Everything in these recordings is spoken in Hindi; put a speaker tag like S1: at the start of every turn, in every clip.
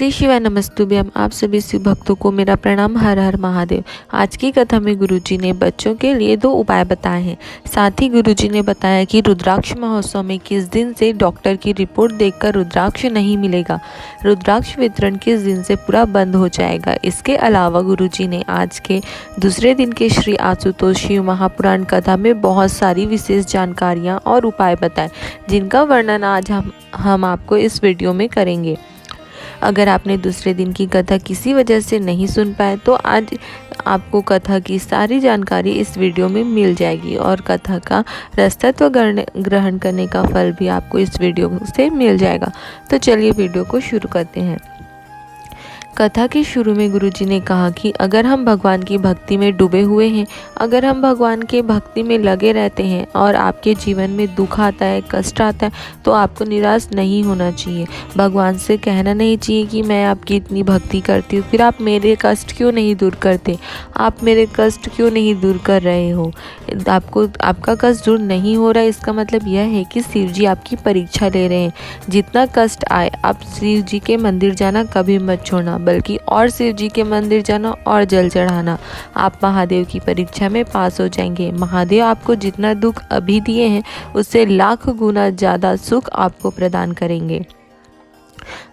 S1: श्री शिवाय नमस्तुभ्यम। आप सभी शिव भक्तों को मेरा प्रणाम। हर हर महादेव। आज की कथा में गुरुजी ने बच्चों के लिए 2 उपाय बताए हैं। साथ ही गुरुजी ने बताया कि रुद्राक्ष महोत्सव में किस दिन से डॉक्टर की रिपोर्ट देखकर रुद्राक्ष नहीं मिलेगा, रुद्राक्ष वितरण किस दिन से पूरा बंद हो जाएगा। इसके अलावा गुरुजी ने आज के दूसरे दिन के श्री आशुतोष शिव महापुराण कथा में बहुत सारी विशेष जानकारियाँ और उपाय बताए, जिनका वर्णन आज हम आपको इस वीडियो में करेंगे। अगर आपने दूसरे दिन की कथा किसी वजह से नहीं सुन पाए तो आज आपको कथा की सारी जानकारी इस वीडियो में मिल जाएगी और कथा का रसतत्व ग्रहण करने का फल भी आपको इस वीडियो से मिल जाएगा। तो चलिए वीडियो को शुरू करते हैं। कथा के शुरू में गुरुजी ने कहा कि अगर हम भगवान की भक्ति में डूबे हुए हैं, अगर हम भगवान के भक्ति में लगे रहते हैं और आपके जीवन में दुख आता है, कष्ट आता है, तो आपको निराश नहीं होना चाहिए। भगवान से कहना नहीं चाहिए कि मैं आपकी इतनी भक्ति करती हूँ, फिर आप मेरे कष्ट क्यों नहीं दूर करते, आप मेरे कष्ट क्यों नहीं दूर कर रहे हो। आपका कष्ट दूर नहीं हो रहा है, इसका मतलब यह है कि शिव जी आपकी परीक्षा ले रहे हैं। जितना कष्ट आए आप शिव जी के मंदिर जाना कभी मत छोड़ना, बल्कि और शिव जी के मंदिर जाना और जल चढ़ाना। आप महादेव की परीक्षा में पास हो जाएंगे। महादेव आपको जितना दुख अभी दिए हैं उससे लाख गुना ज़्यादा सुख आपको प्रदान करेंगे।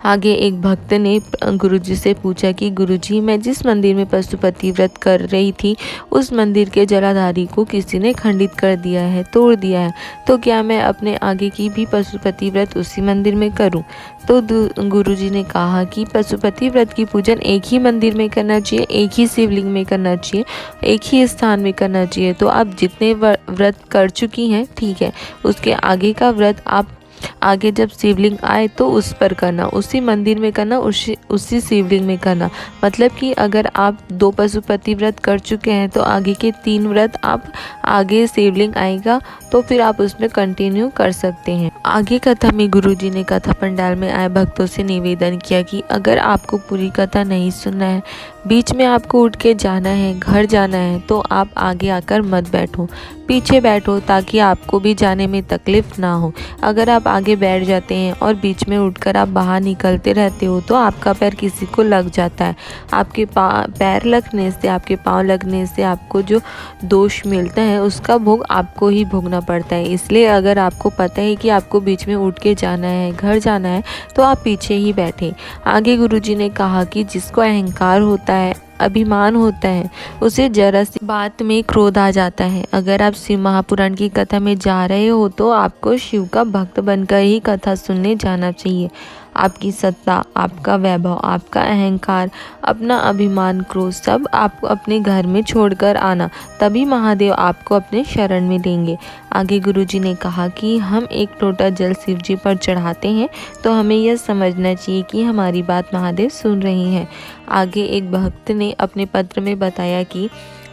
S1: आगे एक भक्त ने गुरुजी से पूछा कि गुरुजी, मैं जिस मंदिर में पशुपति व्रत कर रही थी उस मंदिर के जलाधारी को किसी ने खंडित कर दिया है, तोड़ दिया है, तो क्या मैं अपने आगे की भी पशुपति व्रत उसी मंदिर में करूं? तो गुरुजी ने कहा कि पशुपति व्रत की पूजन एक ही मंदिर में करना चाहिए, एक ही शिवलिंग में करना चाहिए, एक ही स्थान में करना चाहिए। तो आप जितने व्रत कर चुकी हैं ठीक है, उसके आगे का व्रत आप आगे जब शिवलिंग आए तो उस पर करना, उसी मंदिर में करना, उसी शिवलिंग में करना। मतलब कि अगर आप 2 पशुपति व्रत कर चुके हैं तो आगे के 3 व्रत आप आगे शिवलिंग आएगा तो फिर आप उसमें कंटिन्यू कर सकते हैं। आगे कथा में गुरुजी ने कथा पंडाल में आए भक्तों से निवेदन किया कि अगर आपको पूरी कथा नहीं सुनना है, बीच में आपको उठ के जाना है, घर जाना है, तो आप आगे आकर मत बैठो, पीछे बैठो, ताकि आपको भी जाने में तकलीफ ना हो। अगर आप आगे बैठ जाते हैं और बीच में उठकर आप बाहर निकलते रहते हो तो आपका पैर किसी को लग जाता है। आपके पैर लगने से, आपके पाँव लगने से आपको जो दोष मिलता है उसका भोग आपको ही भोगना पड़ता है। इसलिए अगर आपको पता है कि आपको बीच में उठ के जाना है, घर जाना है, तो आप पीछे ही बैठे। आगे गुरुजी ने कहा कि जिसको अहंकार होता है, अभिमान होता है, उसे जरा सी बात में क्रोध आ जाता है। अगर आप शिव महापुराण की कथा में जा रहे हो तो आपको शिव का भक्त बनकर ही कथा सुनने जाना चाहिए। आपकी सत्ता, आपका वैभव, आपका अहंकार, अपना अभिमान, क्रोध सब आप अपने घर में छोड़कर आना, तभी महादेव आपको अपने शरण में लेंगे। आगे गुरुजी ने कहा कि हम एक लोटा जल शिव जी पर चढ़ाते हैं तो हमें यह समझना चाहिए कि हमारी बात महादेव सुन रही हैं। आगे एक भक्त ने अपने पत्र में बताया कि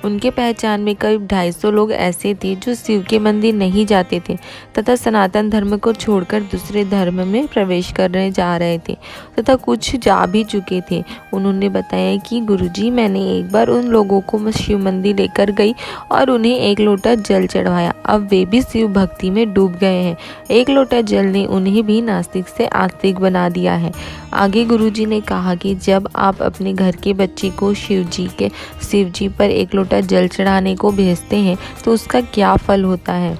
S1: उनके पहचान में करीब 250 लोग ऐसे थे जो शिव के मंदिर नहीं जाते थे तथा सनातन धर्म को छोड़कर दूसरे धर्म में प्रवेश करने जा रहे थे तथा कुछ जा भी चुके थे। उन्होंने बताया कि गुरुजी, मैंने एक बार उन लोगों को शिव मंदिर लेकर गई और उन्हें 1 लोटा जल चढ़वाया। अब वे भी शिव भक्ति में डूब गए हैं। 1 लोटा जल ने उन्हें भी नास्तिक से आस्तिक बना दिया है। आगे गुरुजी ने कहा कि जब आप अपने घर के बच्चे को शिव जी पर 1 लोटा जल चढ़ाने को भेजते हैं तो उसका क्या फल होता है।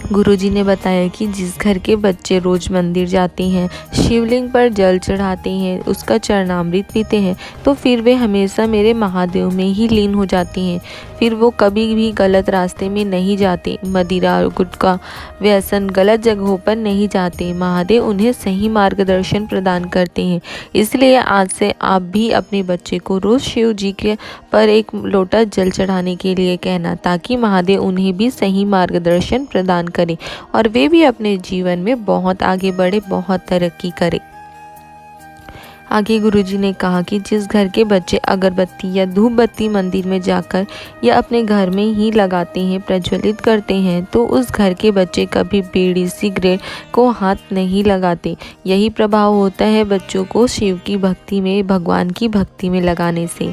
S1: गुरुजी ने बताया कि जिस घर के बच्चे रोज मंदिर जाते हैं, शिवलिंग पर जल चढ़ाते हैं, उसका चरणामृत पीते हैं, तो फिर वे हमेशा मेरे महादेव में ही लीन हो जाती हैं। फिर वो कभी भी गलत रास्ते में नहीं जाते, मदिरा, गुटखा, व्यसन, गलत जगहों पर नहीं जाते। महादेव उन्हें सही मार्गदर्शन प्रदान करते हैं। इसलिए आज से आप भी अपने बच्चे को रोज शिव जी के पर 1 लोटा जल चढ़ाने के लिए कहना, ताकि महादेव उन्हें भी सही मार्गदर्शन प्रदान करें और वे भी अपने जीवन में बहुत आगे बढ़े, बहुत तरक्की करें। आगे गुरुजी ने कहा कि जिस घर के बच्चे अगरबत्ती या धूप बत्ती मंदिर में जाकर या अपने घर में ही लगाते हैं, प्रज्वलित करते हैं, तो उस घर के बच्चे कभी बीड़ी, सिगरेट को हाथ नहीं लगाते। यही प्रभाव होता है बच्चों को शिव की भक्ति में, भगवान की भक्ति में लगाने से।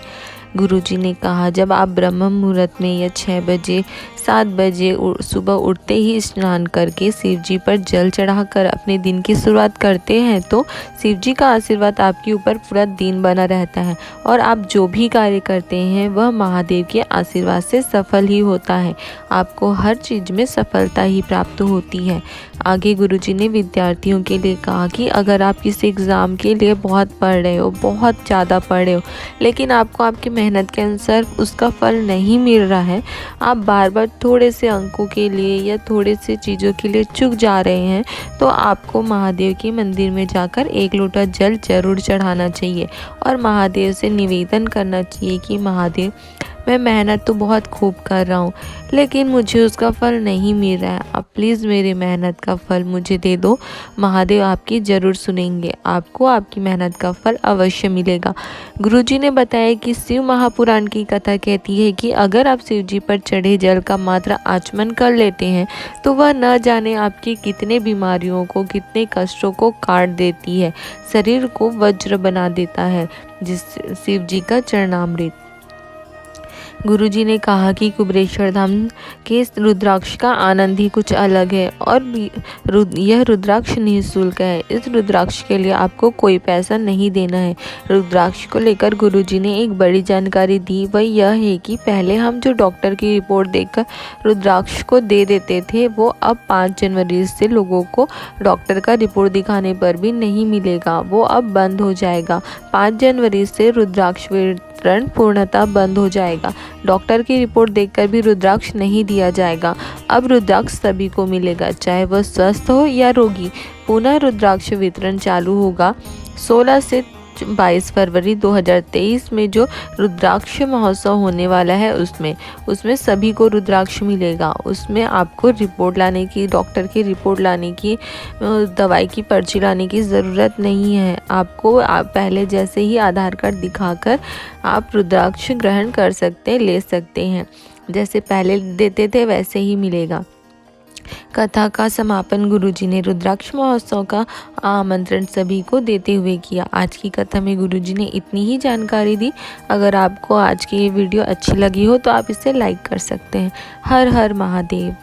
S1: गुरुजी ने कहा, जब आप ब्रह्म मुहूर्त में या 6 बजे 7 बजे सुबह उठते ही स्नान करके शिव जी पर जल चढ़ाकर अपने दिन की शुरुआत करते हैं तो शिव जी का आशीर्वाद आपके ऊपर पूरा दिन बना रहता है और आप जो भी कार्य करते हैं वह महादेव के आशीर्वाद से सफल ही होता है। आपको हर चीज़ में सफलता ही प्राप्त होती है। आगे गुरुजी ने विद्यार्थियों के लिए कहा कि अगर आप किसी एग्ज़ाम के लिए बहुत पढ़ रहे हो, बहुत ज़्यादा पढ़ रहे हो, लेकिन आपको आपकी मेहनत के अनुसार उसका फल नहीं मिल रहा है, आप बार बार थोड़े से अंकों के लिए या थोड़े से चीज़ों के लिए चूक जा रहे हैं, तो आपको महादेव के मंदिर में जाकर 1 लोटा जल जरूर चढ़ाना चाहिए और महादेव से निवेदन करना चाहिए कि महादेव, मैं मेहनत तो बहुत खूब कर रहा हूँ लेकिन मुझे उसका फल नहीं मिल रहा है, आप प्लीज़ मेरी मेहनत का फल मुझे दे दो। महादेव आपकी ज़रूर सुनेंगे, आपको आपकी मेहनत का फल अवश्य मिलेगा। गुरुजी ने बताया कि शिव महापुराण की कथा कहती है कि अगर आप शिव जी पर चढ़े जल का मात्र आचमन कर लेते हैं तो वह न जाने आपकी कितने बीमारियों को, कितने कष्टों को काट देती है, शरीर को वज्र बना देता है, जिस शिव जी का चरणामृत। गुरुजी ने कहा कि कुबेरेश्वर धाम के रुद्राक्ष का आनंद ही कुछ अलग है और यह रुद्राक्ष निःशुल्क है। इस रुद्राक्ष के लिए आपको कोई पैसा नहीं देना है। रुद्राक्ष को लेकर गुरुजी ने एक बड़ी जानकारी दी, वह यह है कि पहले हम जो डॉक्टर की रिपोर्ट देखकर रुद्राक्ष को दे देते थे, वो अब 5 जनवरी से लोगों को डॉक्टर का रिपोर्ट दिखाने पर भी नहीं मिलेगा, वो अब बंद हो जाएगा। 5 जनवरी से रुद्राक्ष वितरण पूर्णतः बंद हो जाएगा। डॉक्टर की रिपोर्ट देखकर भी रुद्राक्ष नहीं दिया जाएगा। अब रुद्राक्ष सभी को मिलेगा, चाहे वह स्वस्थ हो या रोगी। पुनः रुद्राक्ष वितरण चालू होगा 16 से 22 फरवरी 2023 में जो रुद्राक्ष महोत्सव होने वाला है उसमें सभी को रुद्राक्ष मिलेगा। उसमें आपको रिपोर्ट लाने की, डॉक्टर की रिपोर्ट लाने की, दवाई की पर्ची लाने की ज़रूरत नहीं है। आपको पहले जैसे ही आधार कार्ड दिखाकर आप रुद्राक्ष ग्रहण कर सकते, ले सकते हैं। जैसे पहले देते थे वैसे ही मिलेगा। कथा का समापन गुरुजी ने रुद्राक्ष महोत्सव का आमंत्रण सभी को देते हुए किया। आज की कथा में गुरुजी ने इतनी ही जानकारी दी। अगर आपको आज की ये वीडियो अच्छी लगी हो तो आप इसे लाइक कर सकते हैं। हर हर महादेव।